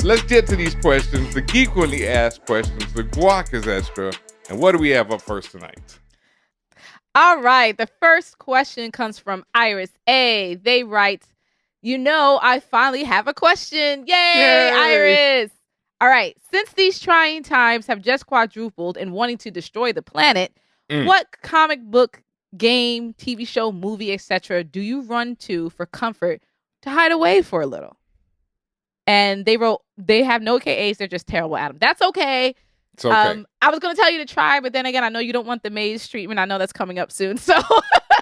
let's get to these questions. The Geekquently Asked Questions. The guac is extra. And what do we have up first tonight? All right. The first question comes from Iris A. They write, I finally have a question. Yay, Iris. All right. Since these trying times have just quadrupled and wanting to destroy the planet, what comic book, game, TV show, movie, etc. do you run to for comfort to hide away for a little? And they wrote, they have no AKAs. They're just terrible at them. That's okay. It's okay. I was going to tell you to try, but then again, I know you don't want the Maize treatment. I know that's coming up soon, so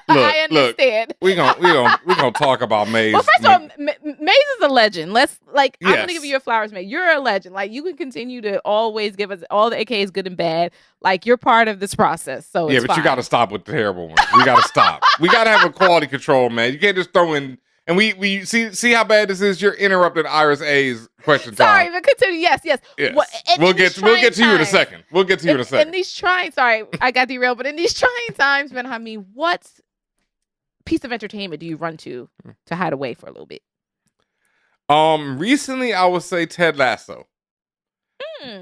I understand. We're gonna talk about Maize. Well, first of all, Maize is a legend. I'm gonna give you your flowers, Maize. You're a legend. Like, you can continue to always give us all the AKAs, good and bad. Like, you're part of this process. So yeah, it's but fine. You got to stop with the terrible ones. We got to stop. We got to have a quality control, man. You can't just throw in. And we see how bad this is. You're interrupting Iris A's question time. Sorry, but continue. Yes. We'll get to you in a second. In these trying, sorry, I got derailed. But in these trying times, Ben Hamid, what piece of entertainment do you run to hide away for a little bit? Recently I would say Ted Lasso.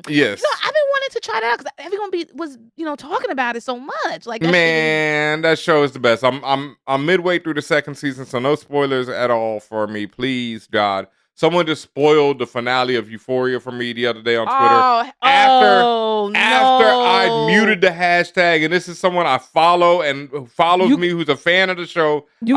Yes. I've been wanting to try that out because everyone was talking about it so much. Like, that show is the best. I'm midway through the second season, so no spoilers at all for me. Please, God. Someone just spoiled the finale of Euphoria for me the other day on Twitter. After I muted the hashtag, and this is someone I follow and who follows me, who's a fan of the show. You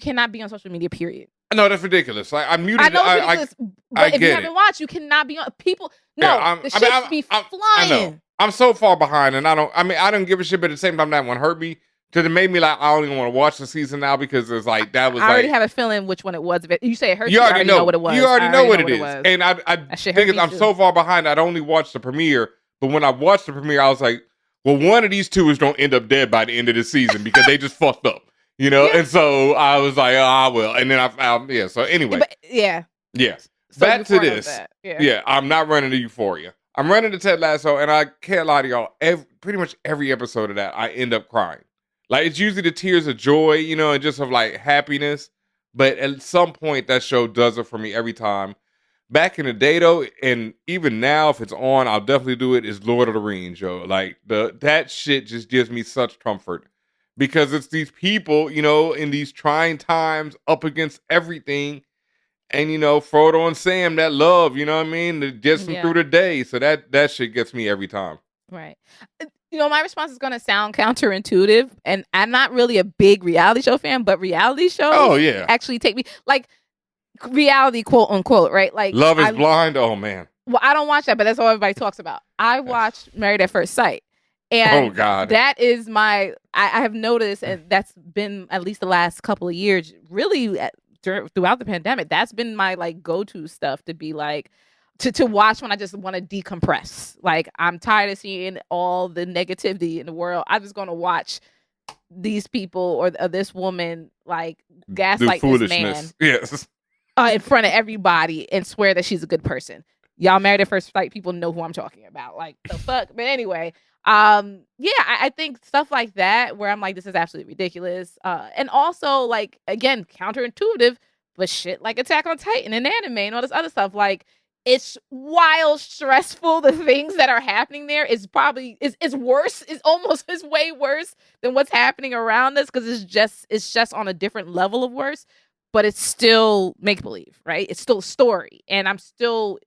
cannot be on social media, period. No, that's ridiculous. Like, I muted. I know it's ridiculous, but if you haven't watched, you cannot be on. People, the shit should be flying. I know. I'm so far behind, and I don't give a shit. But at the same time, that one hurt me because it made me like I don't even want to watch the season now because it's like that was. I already have a feeling which one it was. You say it hurt you already know what it was. You already know what it is, and I think I'm so far behind. I'd only watched the premiere, but when I watched the premiere, I was like, well, one of these two is gonna end up dead by the end of the season because they just fucked up. And so I was like, well. And then I found, so anyway. Yes. So back to this. I'm not running to Euphoria. I'm running to Ted Lasso, and I can't lie to y'all. Pretty much every episode of that, I end up crying. Like, it's usually the tears of joy, and just of like happiness. But at some point, that show does it for me every time. Back in the day, though, and even now, if it's on, I'll definitely do it, is Lord of the Rings, yo. Like, that shit just gives me such comfort. Because it's these people, in these trying times up against everything. And, Frodo and Sam, that love, that gets them through the day. So that shit gets me every time. Right. My response is going to sound counterintuitive. And I'm not really a big reality show fan, but reality shows actually take me, like, reality, quote unquote, right? Like, Love is Blind. Oh, man. Well, I don't watch that, but that's all everybody talks about. I watched Married at First Sight. And that is I have noticed, and that's been at least the last couple of years, really throughout the pandemic, that's been my like go-to stuff to be like, to watch when I just want to decompress. Like, I'm tired of seeing all the negativity in the world. I'm just going to watch these people or this woman like gaslight this man in front of everybody and swear that she's a good person. Y'all Married at First Sight people know who I'm talking about. Like, the fuck? But anyway, I think stuff like that where I'm like, this is absolutely ridiculous. And also, like, again, counterintuitive, but shit like Attack on Titan and anime and all this other stuff. Like, it's wild, stressful. The things that are happening there is probably is worse. It's way worse than what's happening around us because it's just on a different level of worse. But it's still make believe, right? It's still a story, and I still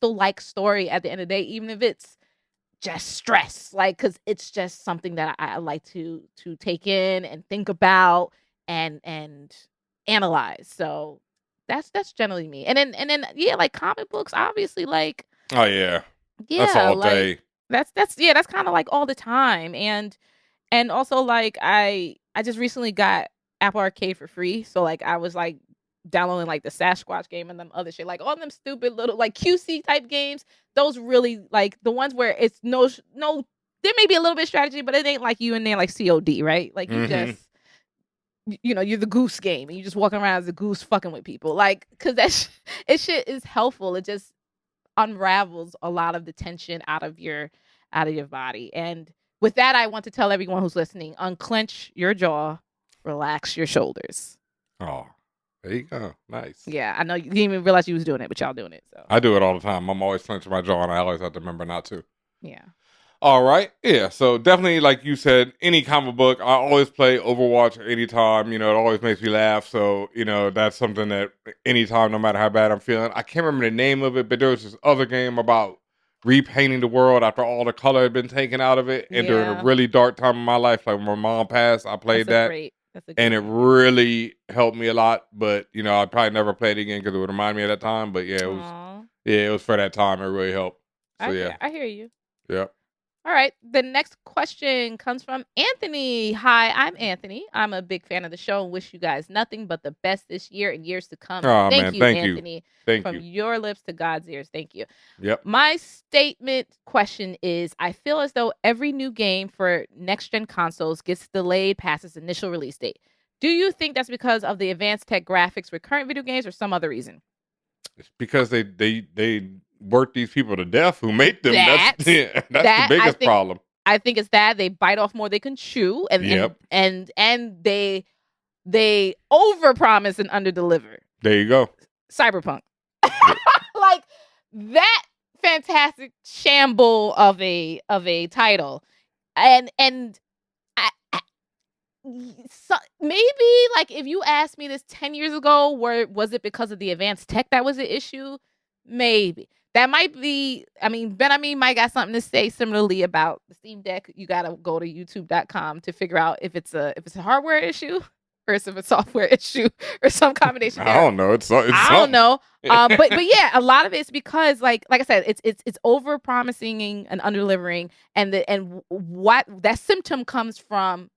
like story at the end of the day, even if it's just stress, like, because it's just something that I like to take in and think about and analyze. So that's generally me. And then like comic books, obviously, like, that's all day. That's kind of like all the time. And also, like, I just recently got Apple Arcade for free, so like I was like downloading like the Sasquatch game and them other shit, like all them stupid little like QC type games. Those really, like, the ones where it's no there may be a little bit of strategy, but it ain't like you in there like COD, right? Like, you just you're the goose game and you just walking around as a goose fucking with people, like, because that shit is helpful. It just unravels a lot of the tension out of your body. And with that, I want to tell everyone who's listening, unclench your jaw, relax your shoulders. Oh, There you go. Nice. Yeah, I know you didn't even realize you was doing it, but y'all doing it. So I do it all the time. I'm always clenching my jaw, and I always have to remember not to. Yeah. All right. Yeah. So definitely, like you said, any comic book. I always play Overwatch anytime. It always makes me laugh. So, that's something that anytime, no matter how bad I'm feeling. I can't remember the name of it, but there was this other game about repainting the world after all the color had been taken out of it. And during a really dark time in my life, like when my mom passed, I played that. And it really helped me a lot. But, I'd probably never play it again because it would remind me of that time. But yeah, it was for that time. It really helped. So I hear you. Yeah. All right. The next question comes from Anthony. Hi, I'm Anthony. I'm a big fan of the show and wish you guys nothing but the best this year and years to come. Thank you, Anthony. From your lips to God's ears. Thank you. Yep. My statement question is, I feel as though every new game for next-gen consoles gets delayed past its initial release date. Do you think that's because of the advanced tech graphics with current video games or some other reason? It's because they work these people to death who make them. That's the biggest problem. I think it's that they bite off more they can chew, and they overpromise and underdeliver. There you go. Cyberpunk, like that fantastic shamble of a title, and so maybe like if you asked me this 10 years ago, was it because of the advanced tech that was the issue? Maybe. That might be, Ben might got something to say similarly about the Steam Deck. You got to go to youtube.com to figure out if it's a hardware issue or if it's a software issue or some combination. I don't know. I don't know. But yeah, a lot of it's because like I said, it's over promising and under-delivering, and what that symptom comes from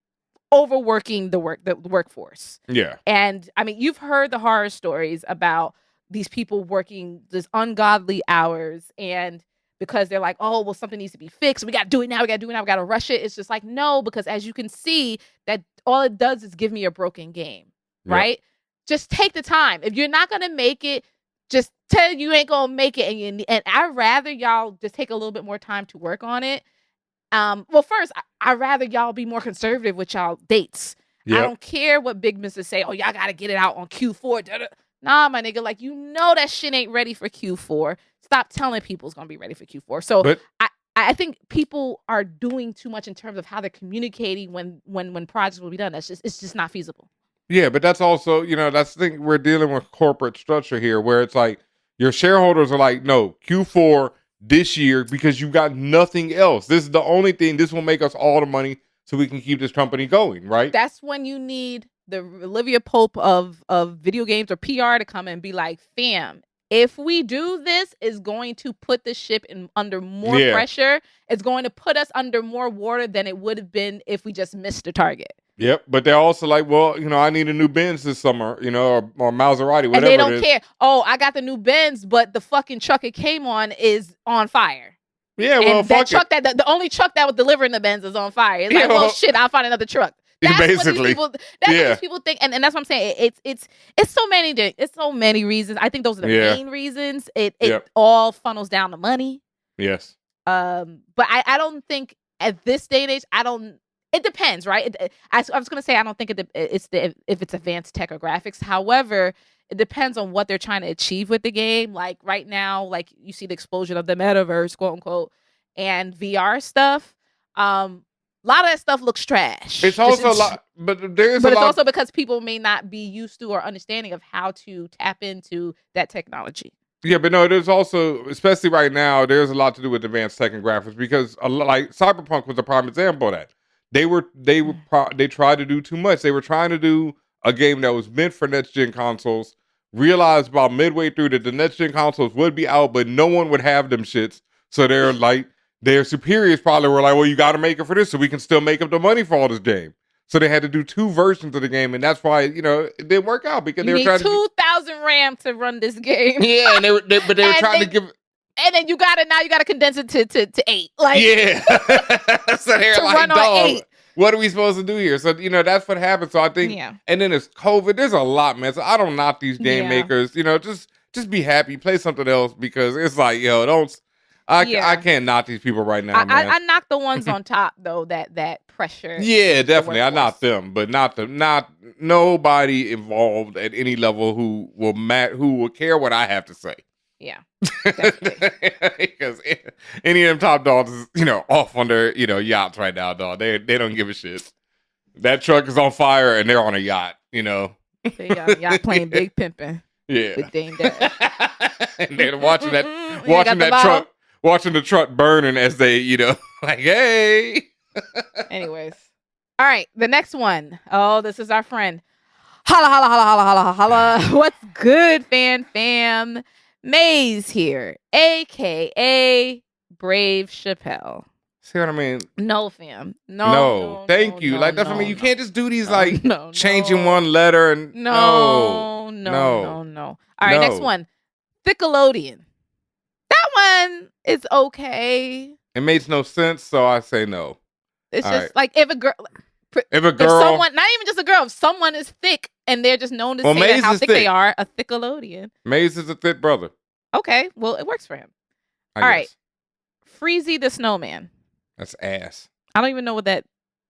overworking the workforce. Yeah. And you've heard the horror stories about these people working these ungodly hours, and because they're like, oh, well, something needs to be fixed. We got to do it now. We got to rush it. It's just like, no, because as you can see, that all it does is give me a broken game, right? Just take the time. If you're not going to make it, just tell you ain't going to make it. And I'd rather y'all just take a little bit more time to work on it. Well, first, I'd rather y'all be more conservative with y'all dates. Yep. I don't care what big business say, oh, y'all got to get it out on Q4. Nah, my nigga, like, that shit ain't ready for Q4. Stop telling people it's going to be ready for Q4. So I think people are doing too much in terms of how they're communicating when projects will be done. It's just not feasible. Yeah, but that's also, that's the thing. We're dealing with corporate structure here where it's like your shareholders are like, no, Q4 this year because you got nothing else. This is the only thing. This will make us all the money so we can keep this company going, right? That's when you need the Olivia Pope of video games or PR to come and be like, fam, if we do this, it's going to put the ship under more pressure. It's going to put us under more water than it would have been if we just missed the target. Yep, but they're also like, well, I need a new Benz this summer, or Maserati, whatever. And they don't care. Oh, I got the new Benz, but the fucking truck it came on is on fire. Yeah, well, and that truck the only truck that was delivering the Benz is on fire. It's like, well, shit, I'll find another truck. That's basically what these people think, and that's what I'm saying. It's so many reasons. I think those are the main reasons. It all funnels down to money. Yes. But I don't think at this day and age, it depends, right? I was gonna say I don't think if it's advanced tech or graphics. However, it depends on what they're trying to achieve with the game. Like right now, like you see the explosion of the metaverse, quote unquote, and VR stuff. A lot of that stuff looks trash. It's also a lot, but it's also because people may not be used to or understanding of how to tap into that technology. Yeah, but no, there's also, especially right now, there's a lot to do with advanced tech and graphics because like Cyberpunk was a prime example of that. They tried to do too much. They were trying to do a game that was meant for next gen consoles. Realized about midway through that the next gen consoles would be out, but no one would have them shits. So they're like. Their superiors probably were like, well, you got to make it for this so we can still make up the money for all this game. So they had to do 2 versions of the game, and that's why, it didn't work out because they were trying to 2,000 RAM to run this game. Yeah, and they were trying to give. And then you got to condense it to 8. Like, yeah. So they're like, run on 8. What are we supposed to do here? So, that's what happened. So I think, and then it's COVID. There's a lot, man. So I don't knock these game makers. Just be happy. Play something else because it's like, I can't knock these people right now, man. I knock the ones on top though. That pressure. Yeah, definitely. I knock them, but not nobody involved at any level who will care what I have to say. Yeah, because any of them top dogs is, off on their, yachts right now, dog. They don't give a shit. That truck is on fire and they're on a yacht, They yacht playing big pimping. Yeah. With Dame Dash. And they're watching the truck burning as they, like, hey. Anyways. All right, the next one. Oh, this is our friend. Holla, holla, holla, holla, holla, holla. What's good, fam? Maize here, a.k.a. Brave Chappelle. See what I mean? No, fam. No. Thank you. Like, that's what I mean. You can't just do these, changing one letter and... No. All right, next one. Thickelodeon. That one is okay. It makes no sense, so I say no. It's all just right. Like if someone, not even just a girl, if someone is thick and they're just known to say how thick they are, a Thickelodeon. Maize is a thick brother. Okay, well, it works for him. All right. Freezy the Snowman. That's ass. I don't even know what that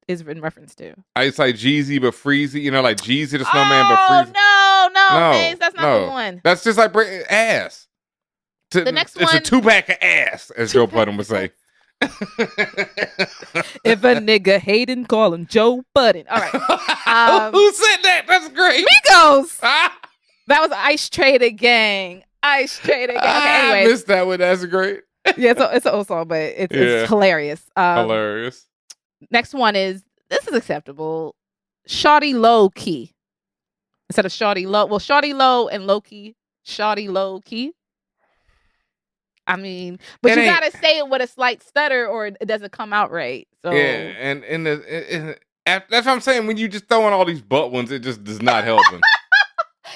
is in reference to. It's like Jeezy but Freezy, like Jeezy the Snowman but Freezy. No, Maize, that's not the one. That's just like ass. The next one. It's a 2-pack of ass, as Joe Budden would say. If a nigga hating, call him Joe Budden. All right. Who said that? That's great. Migos. That was Ice Trader Gang. Okay, anyway. I missed that one. That's great. Yeah, it's an old song, but it's hilarious. Hilarious. Next one is, this is acceptable. Shawty Loki. Instead of Shawty Low. Well, Shawty Low and Loki. Shawty Loki. I mean, but you gotta say it with a slight stutter, or it doesn't come out right. So yeah, and that's what I'm saying. When you just throw in all these butt ones, it just does not help him.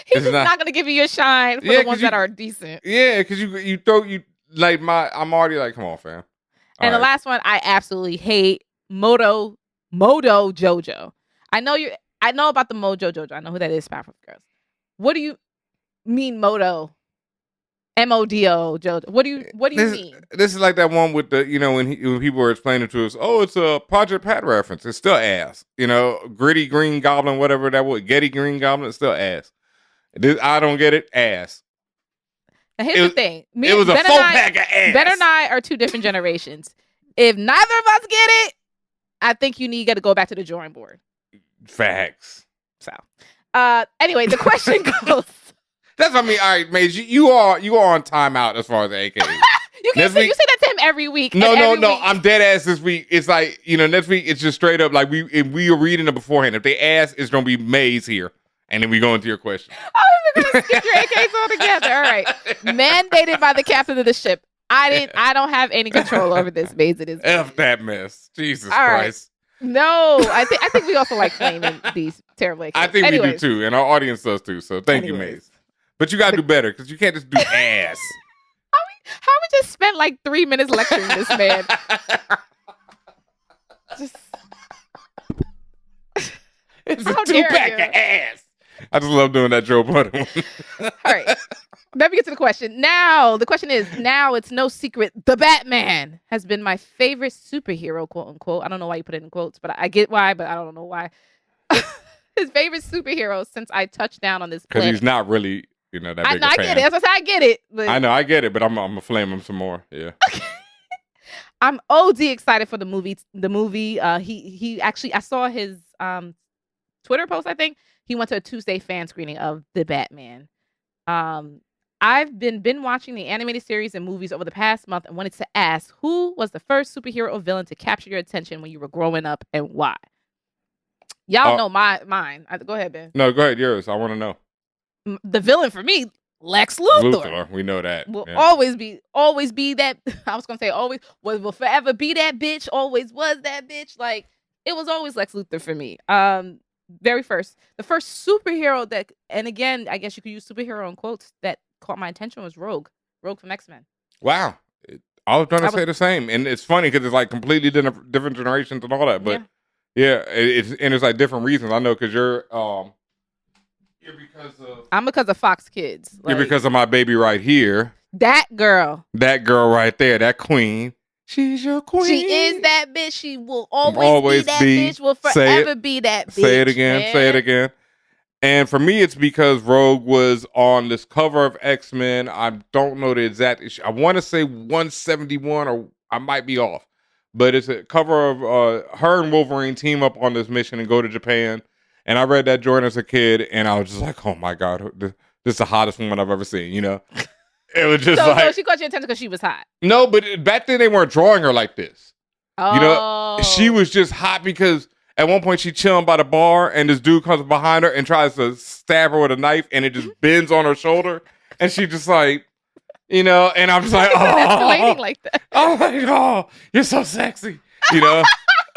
He's just not gonna give you your shine for the ones that are decent. Yeah, because I'm already like, come on, fam. And the last one, I absolutely hate Modo Jojo. I know about the Modo Jojo. I know who that is. Powerpuff Girls. What do you mean, Modo? MODO Jojo. What do you mean? This is like that one with the, when people were explaining to us, it's a Project Pat reference. It's still ass. Gritty Green Goblin, whatever that was, Getty Green Goblin, it's still ass. I don't get it. Ass. Now here's the thing. It was a 4-pack of ass. Ben and I are 2 different generations. If neither of us get it, I think you got to go back to the drawing board. Facts. So, anyway, the question goes. That's what I mean. All right, Maize, you are on timeout as far as the a.k.a. You say that to him every week. No. I'm dead ass this week. It's like, next week it's just straight up like if we were reading it beforehand. If they ask, it's gonna be Maize here, and then we go into your question. Oh, we're gonna skip your AKs altogether. All right, mandated by the captain of the ship. I don't have any control over this, Maize. It is F that mess. Jesus Christ. Right. No, I think we also like claiming these terrible AKs. I think we do too, and our audience does too. So thank you, Maize. But you gotta do better, because you can't just do ass. How we just spent like 3 minutes lecturing this man. It's a 2-pack of ass. I just love doing that Joe Budden one. All right. Let me get to the question. Now, the question is, it's no secret, the Batman has been my favorite superhero, quote unquote. I don't know why you put it in quotes, but I get why, but I don't know why. His favorite superhero since I touched down on this planet. Because he's not really... that big I get it. That's what I get it. But... I know, I get it, but I'm gonna flame him some more. Yeah. Okay. I'm OD excited for the movie. He actually, I saw his Twitter post. I think he went to a Tuesday fan screening of the Batman. I've been watching the animated series and movies over the past month and wanted to ask, who was the first superhero or villain to capture your attention when you were growing up, and why? Y'all know mine. Go ahead, Ben. No, go ahead. Yours. I want to know. The villain for me, Lex Luthor. We know that. Will always be that. I was gonna say always will forever be that bitch. Always was that bitch. Like, it was always Lex Luthor for me. The first superhero that, and again, I guess you could use superhero in quotes, that caught my attention was Rogue from X-Men. Wow, I was gonna say the same, and it's funny because it's like completely different generations and all that, but yeah, it's like different reasons. I know because you're because of Fox Kids. Like, you're because of my baby right here. That girl right there, that queen. She's your queen. She is that bitch. She will always be that bitch. Will forever be that bitch. Say it again. Man. Say it again. And for me, it's because Rogue was on this cover of X-Men. I don't know the exact issue. I want to say 171, or I might be off. But it's a cover of her and Wolverine team up on this mission and go to Japan. And I read that joint as a kid, and I was just like, oh my God, this is the hottest woman I've ever seen, you know? It was just so she caught your attention because she was hot. No, but back then they weren't drawing her like this. Oh. You know, she was just hot because at one point she chilling by the bar and this dude comes behind her and tries to stab her with a knife and it just bends on her shoulder. And she just like, you know, and I'm just like, oh, like that. Oh my God, you're so sexy. You know,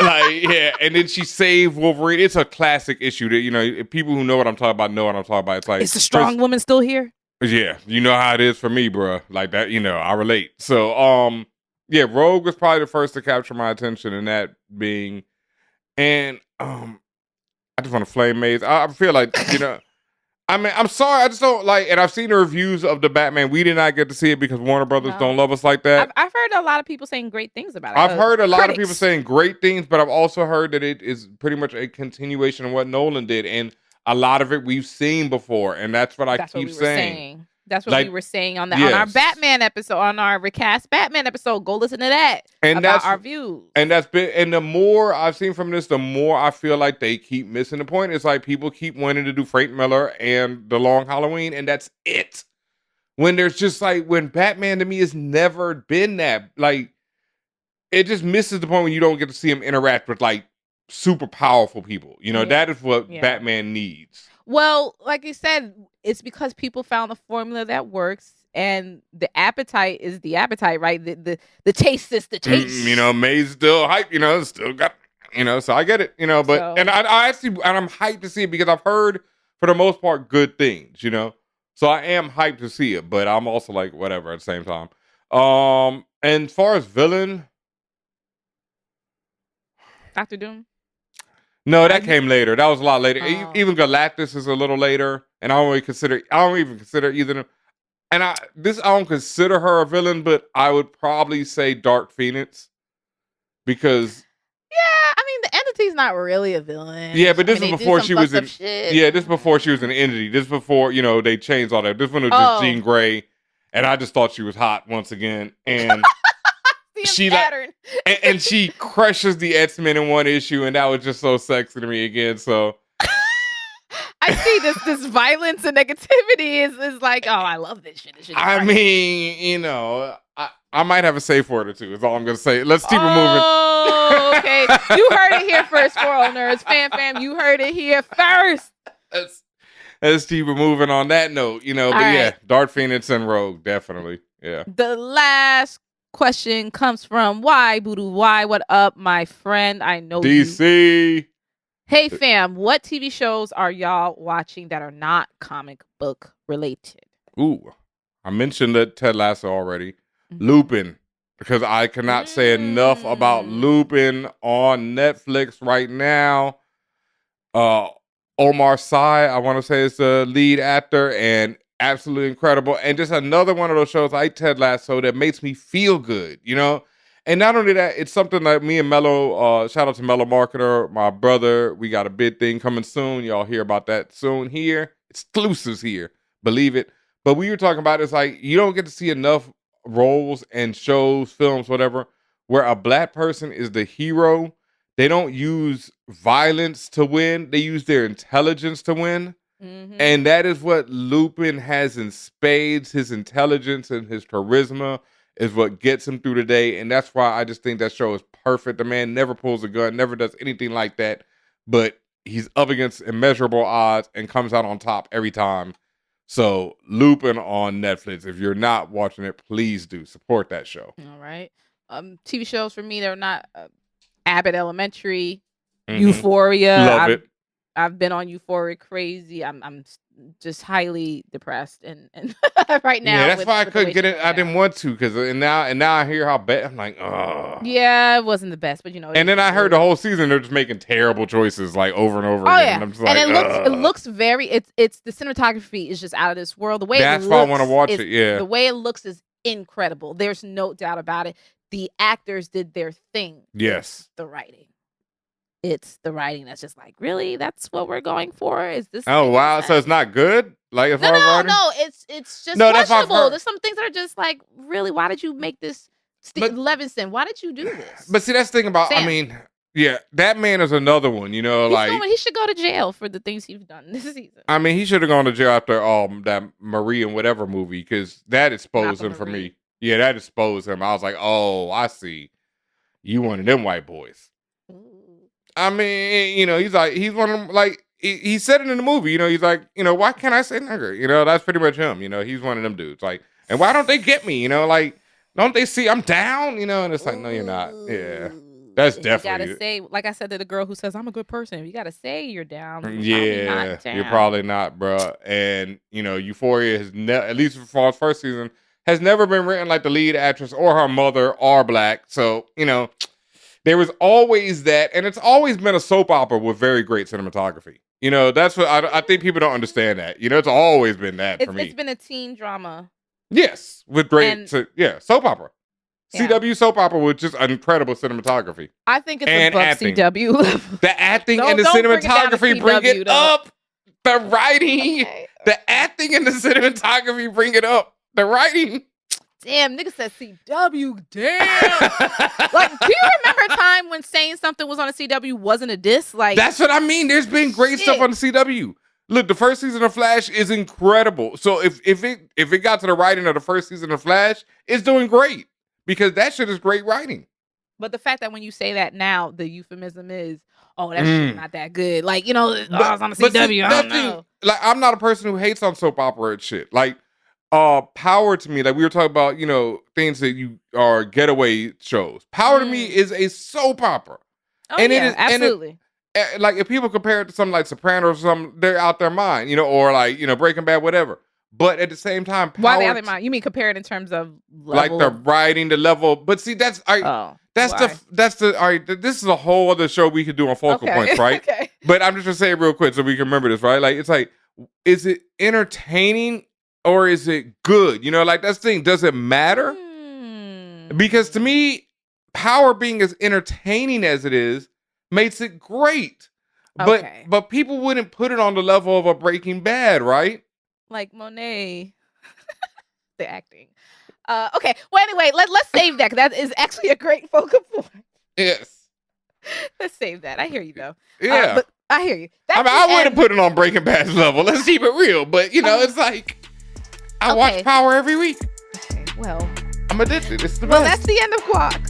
like, yeah. And then she saved Wolverine. It's a classic issue that, you know, people who know what I'm talking about know what I'm talking about. It's like, is the strong woman still here? Yeah, you know how it is for me, bro. Like that, you know, I relate. So, yeah, Rogue was probably the first to capture my attention, and that being, and I just want to flame Maize. I feel like, you know, I mean, I'm sorry, I just don't like, and I've seen the reviews of the Batman. We did not get to see it because Warner Brothers don't love us like that. I've heard a lot of people saying great things about it. I've heard a lot of people saying great things, but I've also heard that it is pretty much a continuation of what Nolan did, and a lot of it we've seen before, and that's what I keep saying. That's what we were saying on our Batman episode, on our recast Batman episode. Go listen to that about our views. And the more I've seen from this, the more I feel like they keep missing the point. It's like people keep wanting to do Frank Miller and The Long Halloween, and that's it. When there's just like, when Batman to me has never been that. Like, it just misses the point when you don't get to see him interact with like super powerful people. You know, that is what Batman needs. Well, like you said, it's because people found a formula that works, and the appetite is the appetite, right? The taste is the taste. You know, Maize still hype. You know, still got. You know, so I get it. You know, but and I actually, and I'm hyped to see it because I've heard for the most part good things. You know, so I am hyped to see it, but I'm also like whatever at the same time. And as far as villain, Dr. Doom. No, that came later. That was a lot later. Even Galactus is a little later, and I don't even consider either. And I don't consider her a villain, but I would probably say Dark Phoenix because. Yeah, I mean the Entity's not really a villain. Yeah, but this is before she was in. Yeah, this is before she was an entity. This is before they changed all that. This one was just Jean Grey, and I just thought she was hot once again, and. She and she crushes the X-Men in one issue, and that was just so sexy to me again. So I see this violence and negativity is like, oh, I love this shit. I mean, you know, I might have a safe word or two. Is all I'm gonna say. Let's keep it moving. Oh, okay. You heard it here first, for all nerds, fam. You heard it here first. Let's keep it moving on that note. You know, but yeah, Dark Phoenix and Rogue, definitely. Yeah. The last question comes from Why Voodoo Why. What up, my friend? I know DC. You. Hey fam, what TV shows are y'all watching that are not comic book related? Ooh, I mentioned that Ted Lasso already. Lupin, because I cannot say enough about Lupin on Netflix right now. Omar Sy, I want to say, is the lead actor, and absolutely incredible. And just another one of those shows like Ted Lasso that makes me feel good, you know? And not only that, it's something like me and Mello, shout out to Mello Marketer, my brother. We got a big thing coming soon. Y'all hear about that soon here. Exclusives here. Believe it. But we were talking about, it's like, you don't get to see enough roles and shows, films, whatever, where a black person is the hero. They don't use violence to win. They use their intelligence to win. And that is what Lupin has in spades. His intelligence and his charisma is what gets him through the day. And that's why I just think that show is perfect. The man never pulls a gun, never does anything like that. But he's up against immeasurable odds and comes out on top every time. So Lupin on Netflix. If you're not watching it, please do support that show. All right. TV shows for me, they're not Abbott Elementary, Euphoria. Love it. I've been on Euphoria crazy. I'm just highly depressed and right now. Yeah, that's why I couldn't get it. I didn't want to because now I hear how bad. I'm like, oh. Yeah, it wasn't the best, but you know. And then I heard the whole season they're just making terrible choices like over and over again. Yeah. And I'm just like, it looks very. It's the cinematography is just out of this world. The way that's why I want to watch it. Yeah, the way it looks is incredible. There's no doubt about it. The actors did their thing. Yes. The writing. It's the writing that's just like, really? That's what we're going for? Is this? Oh wow! So it's not good. Like if no. It's just questionable. There's some things that are just like, really? Why did you make this, Levinson? Why did you do this? But see, that's the thing about. Sam. I mean, yeah, that man is another one. You know, he should go to jail for the things he's done this season. I mean, he should have gone to jail after that Marie and whatever movie because that exposed him for me. Yeah, that exposed him. I was like, oh, I see. You one of them white boys. I mean, you know, he's one of them, like, he said it in the movie, you know, he's like, you know, why can't I say nigger? You know, that's pretty much him, you know, he's one of them dudes. Like, and why don't they get me? You know, like, don't they see I'm down? You know, and it's like, no, you're not. Yeah. That's definitely. You gotta say, like I said to the girl who says, I'm a good person. You gotta say you're down. Yeah, you're probably not, bro. And, you know, Euphoria has at least for its first season, has never been written like the lead actress or her mother are black. So, you know, there was always that, and it's always been a soap opera with very great cinematography. You know, that's what I think people don't understand that. You know, it's always been that for me. It's been a teen drama. Yes, with great, soap opera. Yeah. CW soap opera with just incredible cinematography. I think it's above acting. CW level. The acting and the cinematography bring it up. The writing, the acting and the cinematography bring it up. The writing. Damn, nigga said CW. Damn. Like, do you remember a time when saying something was on a CW wasn't a diss? Like, that's what I mean. There's been great stuff on the CW. Look, the first season of Flash is incredible. So if it got to the writing of the first season of Flash, it's doing great because that shit is great writing. But the fact that when you say that now, the euphemism is, oh, that shit's not that good. Like, you know, I was on the CW. See, I don't know. Like, I'm not a person who hates on soap opera and shit. Like, Power to me, like we were talking about, you know, things that you are getaway shows. Power to me is a soap opera. Oh, and yeah, absolutely. Like if people compare it to something like Sopranos or something, they're out their mind, you know, or like, you know, Breaking Bad, whatever. But at the same time, why they out their mind? You mean compare it in terms of level? Like the writing, the level. But see, that's all right. This is a whole other show we could do on Focal Points, right? Okay. But I'm just gonna say it real quick so we can remember this, right? Like it's like, is it entertaining? Or is it good? You know, like that's the thing. Does it matter? Because to me, Power being as entertaining as it is makes it great. Okay. But people wouldn't put it on the level of a Breaking Bad, right? Like Monet. The acting. Okay. Well, anyway, let's save that because that is actually a great focal point. Yes. Let's save that. I hear you though. Yeah. But I hear you. I wouldn't put it on Breaking Bad's level. Let's keep it real. But you know, it's like. I watch Power every week. Okay, well. I'm addicted. It's the best. Well, that's the end of Quarks.